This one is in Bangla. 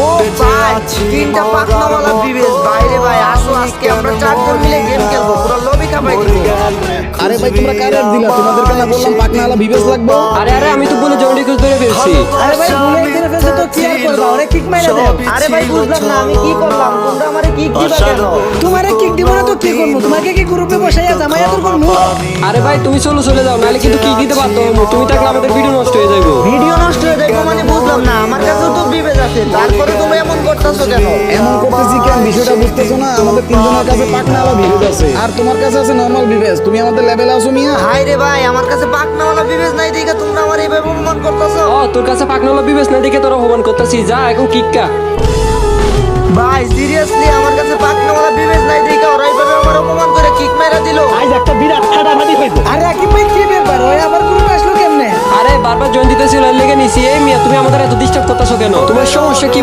ও ভাই, তিনটা পাখনাওয়ালা বিবেশ বাইরে ভাই, আসো আজকে আমরা চারজন মিলে গেম খেলবো, পুরো লবি কামাই দিব। আরে ভাই তোমরা কারে আর দিলা? তোমাদেরকে না বললাম পাকনাওয়ালা বিবেচ লাগবে? আরে আরে আমি তো বলে জন্ডি করে ধরে ফেলছি। আরে ভাই ভুলে ধরে ফেলছে তো কি আর করবা, ওরে কিক মাইরা দাও। আরে ভাই বুঝলাম না আমি কি করলাম, তোমরা আমারে কিক দিবা কেন? তোমারে কিক দিব না তো কি করব? তোমাকে কি গ্রুপে বসাইয়া জামাইয়া তোর করব? আরে ভাই তুমি চলে যাও, নাহলে কিন্তু কি দিতে পারতো। তুমি থাকলে আমাদের ভিডিও নষ্ট হয়ে যাবে। ভিডিও নষ্ট হয়ে যাইবো মানে বুঝলাম না, আমার কাছেও তো বিবেচ আছে, তারপরে তুমি এমন করতেছো কেন? এমন করতেছি কেন বিষয়টা বুঝতেছো না? আমাদের তিনজনের কাছে পাকনাওয়ালা বিবেচ আছে আর তোমার কাছে আছে নরমাল বিবেচ। তুমি আমাদের লেভেলে আসো মিয়া। হাই রে ভাই, আমার কাছে পাখনাওয়ালা বিবেচ নাই দেখে তোমরা আমার এইভাবে অপমান করতেছো। ও তোর কাছে পাকনাওয়ালা বিবেচ না দেখে তোরা অপমান করতেছিস। যা এখন কিক্কা। ভাই সিরিয়াসলি আমার কাছে পাখনাওয়ালা বিবেচ নাই দেখে ওরা এইভাবে আমার অপমান করে কিক মেরা দিল। আজ একটা বিরাট ফাটাফাটি হইবো। আরে আকিব ভাই কি ব্যাপার, ওই আবার গ্রুপে আসলো কেমনে? আরে বারবার জয়েন দিতেছিল, এর লেগে নিছি। এই মিয়া তুমি আমাদের এত ডিস্টার্ব করতেছো কেন? তোমার সমস্যা কি?